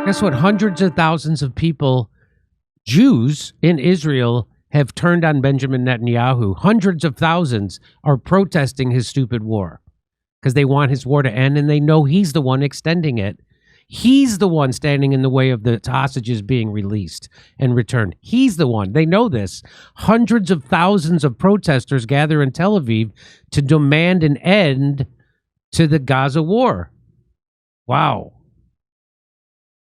Guess what? Hundreds of thousands of people, Jews in Israel, have turned on Benjamin Netanyahu. Hundreds of thousands are protesting his stupid war because they want his war to end, and they know he's the one extending it. He's the one standing in the way of the hostages being released and returned. He's the one. They know this. Hundreds of thousands of protesters gather in Tel Aviv to demand an end to the Gaza war. Wow.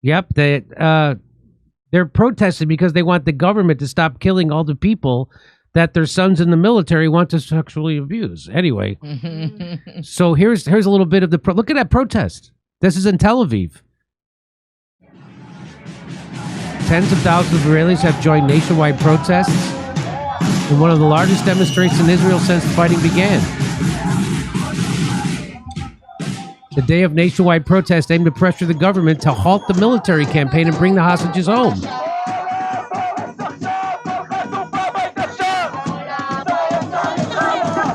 Yep, they're protesting because they want the government to stop killing all the people that their sons in the military want to sexually abuse. Anyway, so here's a little bit of the look at that protest. This is in Tel Aviv. Tens of thousands of Israelis have joined nationwide protests in one of the largest demonstrations in Israel since the fighting began. The day of nationwide protest aimed to pressure the government to halt the military campaign and bring the hostages home.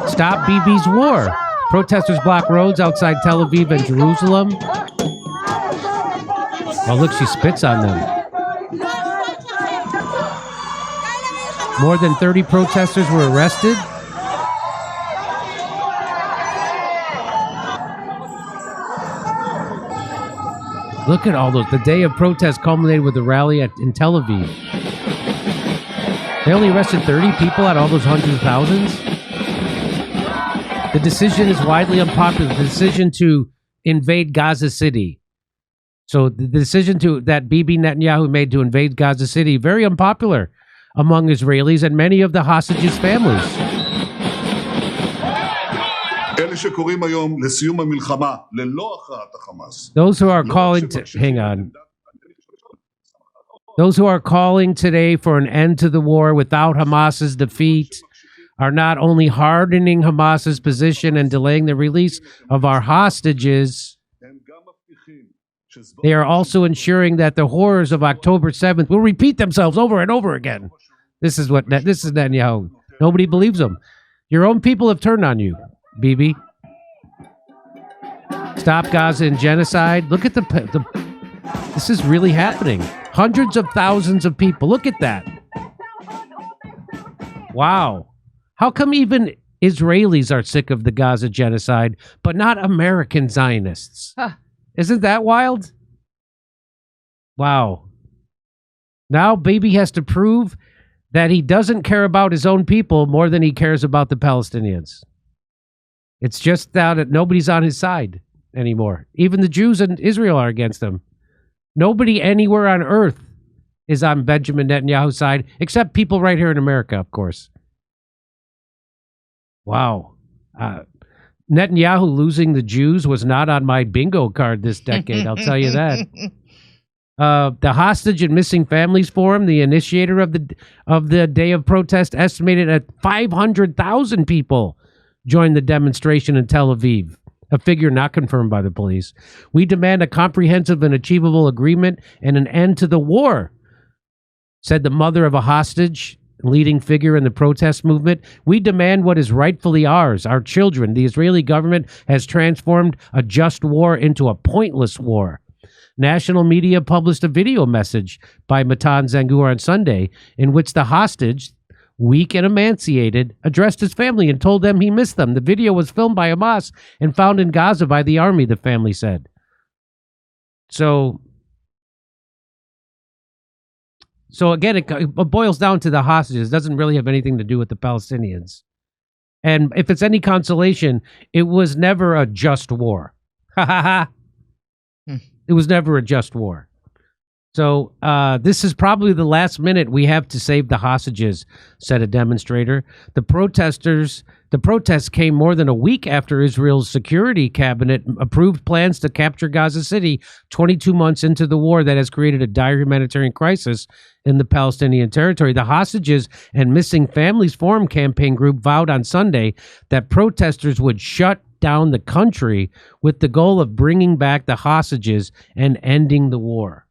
Stop Bibi's war. Protesters block roads outside Tel Aviv and Jerusalem. Oh, look, she spits on them. More than 30 protesters were arrested. Look at all those. The day of protest culminated with a rally in Tel Aviv. They only arrested 30 people out of all those hundreds of thousands. The decision is widely unpopular. The decision to invade Gaza City. So the decision that Bibi Netanyahu made to invade Gaza City, very unpopular among Israelis and many of the hostages' families. Those who are calling Those who are calling today for an end to the war without Hamas's defeat are not only hardening Hamas's position and delaying the release of our hostages, they are also ensuring that the horrors of October 7th will repeat themselves over and over again. This is Netanyahu. Nobody believes him. Your own people have turned on you, Bibi. Stop Gaza and genocide. Look at this is really happening. Hundreds of thousands of people. Look at that. Wow. How come even Israelis are sick of the Gaza genocide, but not American Zionists? Huh. Isn't that wild? Wow. Now Bibi has to prove that he doesn't care about his own people more than he cares about the Palestinians. It's just that nobody's on his side anymore. Even the Jews in Israel are against him. Nobody anywhere on earth is on Benjamin Netanyahu's side, except people right here in America, of course. Wow. Netanyahu losing the Jews was not on my bingo card this decade, I'll tell you that. The Hostage and Missing Families Forum, the initiator of the day of protest, estimated at 500,000 people joined the demonstration in Tel Aviv, a figure not confirmed by the police. We demand a comprehensive and achievable agreement and an end to the war, said the mother of a hostage, leading figure in the protest movement. We demand what is rightfully ours, our children. The Israeli government has transformed a just war into a pointless war. National media published a video message by Matan Zangur on Sunday in which the hostage, weak and emaciated, addressed his family and told them he missed them. The video was filmed by Hamas and found in Gaza by the army, the family said. So again, it boils down to the hostages. It doesn't really have anything to do with the Palestinians. And if it's any consolation, it was never a just war. Ha ha ha. It was never a just war. So this is probably the last minute we have to save the hostages, said a demonstrator. The protests came more than a week after Israel's security cabinet approved plans to capture Gaza City 22 months into the war that has created a dire humanitarian crisis in the Palestinian territory. The Hostages and Missing Families Forum campaign group vowed on Sunday that protesters would shut down the country with the goal of bringing back the hostages and ending the war.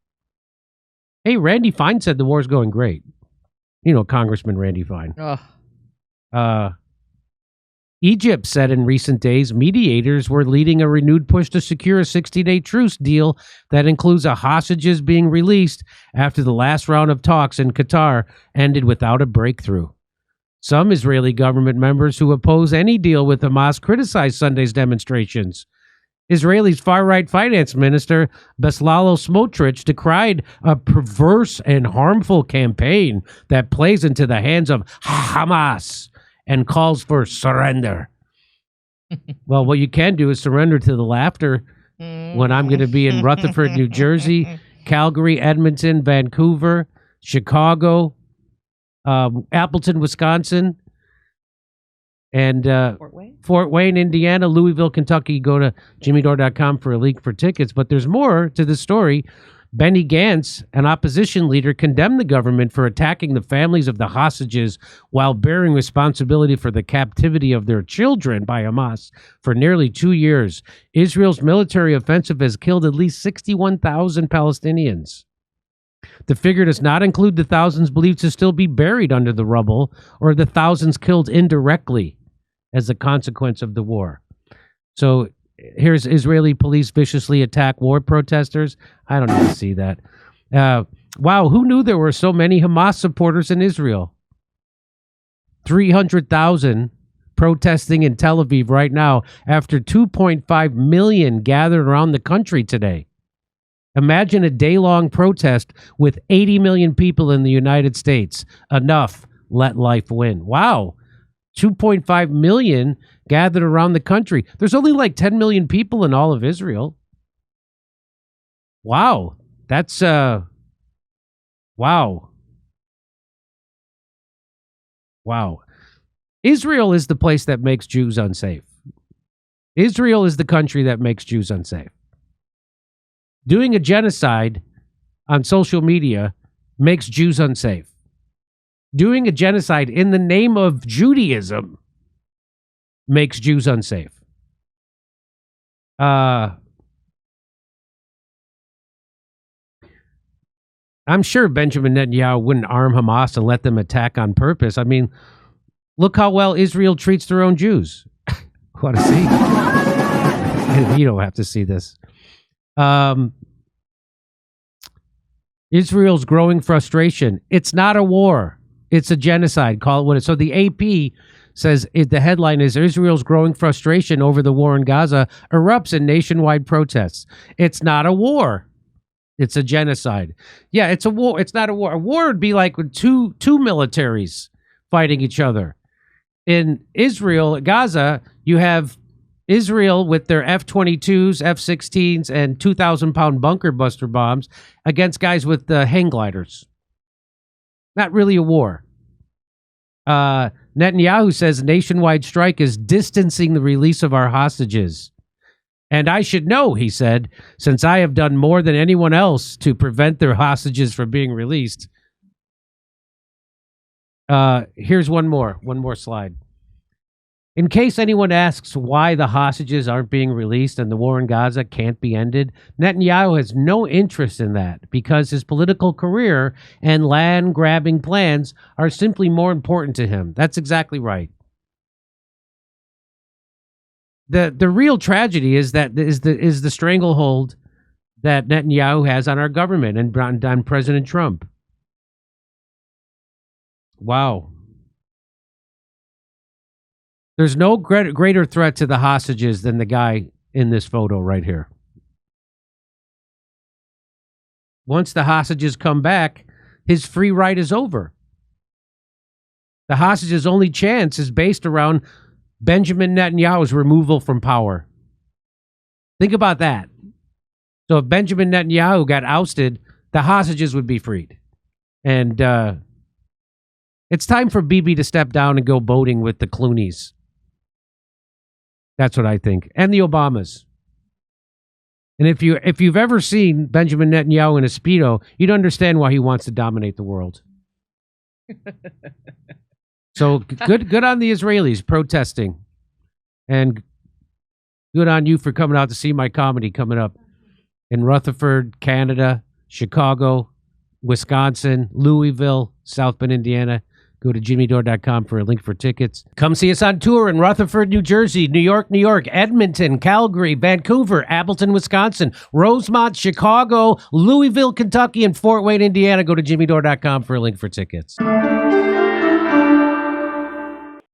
Hey, Randy Fine said the war's going great. You know, Congressman Randy Fine. Egypt said in recent days mediators were leading a renewed push to secure a 60-day truce deal that includes hostages being released after the last round of talks in Qatar ended without a breakthrough. Some Israeli government members who oppose any deal with Hamas criticized Sunday's demonstrations. Israel's far-right finance minister Bezalel Smotrich decried a perverse and harmful campaign that plays into the hands of Hamas and calls for surrender. Well, what you can do is surrender to the laughter when I'm going to be in Rutherford, New Jersey, Calgary, Edmonton, Vancouver, Chicago, Appleton, Wisconsin, and Fort Wayne, Indiana, Louisville, Kentucky. Go to jimmydore.com for a link for tickets. But there's more to the story. Benny Gantz, an opposition leader, condemned the government for attacking the families of the hostages while bearing responsibility for the captivity of their children by Hamas for nearly 2 years. Israel's military offensive has killed at least 61,000 Palestinians. The figure does not include the thousands believed to still be buried under the rubble or the thousands killed indirectly as a consequence of the war. So here's Israeli police viciously attack war protesters. I don't need to see that. Wow, who knew there were so many Hamas supporters in Israel? 300,000 protesting in Tel Aviv right now after 2.5 million gathered around the country today. Imagine a day-long protest with 80 million people in the United States. Enough. Let life win. Wow. 2.5 million gathered around the country. There's only like 10 million people in all of Israel. Wow. That's, wow. Wow. Israel is the place that makes Jews unsafe. Israel is the country that makes Jews unsafe. Doing a genocide on social media makes Jews unsafe. Doing a genocide in the name of Judaism makes Jews unsafe. I'm sure Benjamin Netanyahu wouldn't arm Hamas and let them attack on purpose. I mean, look how well Israel treats their own Jews. Want to see? You don't have to see this. Israel's growing frustration. It's not a war. It's a genocide. Call it what it is. So the AP says the headline is Israel's growing frustration over the war in Gaza erupts in nationwide protests. It's not a war. It's a genocide. Yeah, it's a war. It's not a war. A war would be like with two militaries fighting each other. In Israel, Gaza, you have Israel with their F-22s, F-16s, and 2,000-pound bunker buster bombs against guys with hang gliders. Not really a war. Netanyahu says nationwide strike is distancing the release of our hostages. And I should know, he said, since I have done more than anyone else to prevent their hostages from being released. Here's one more slide. In case anyone asks why the hostages aren't being released and the war in Gaza can't be ended, Netanyahu has no interest in that because his political career and land-grabbing plans are simply more important to him. That's exactly right. The real tragedy is the stranglehold that Netanyahu has on our government and on President Trump. Wow. There's no greater threat to the hostages than the guy in this photo right here. Once the hostages come back, his free ride is over. The hostages' only chance is based around Benjamin Netanyahu's removal from power. Think about that. So if Benjamin Netanyahu got ousted, the hostages would be freed. And it's time for Bibi to step down and go boating with the Clooneys. That's what I think. And the Obamas. And if you've ever seen Benjamin Netanyahu in a Speedo, you'd understand why he wants to dominate the world. So good on the Israelis protesting. And good on you for coming out to see my comedy coming up in Rutherford, Canada, Chicago, Wisconsin, Louisville, South Bend, Indiana. Go to jimmydore.com for a link for tickets. Come see us on tour in Rutherford, New Jersey, New York, Edmonton, Calgary, Vancouver, Appleton, Wisconsin, Rosemont, Chicago, Louisville, Kentucky, and Fort Wayne, Indiana. Go to jimmydore.com for a link for tickets.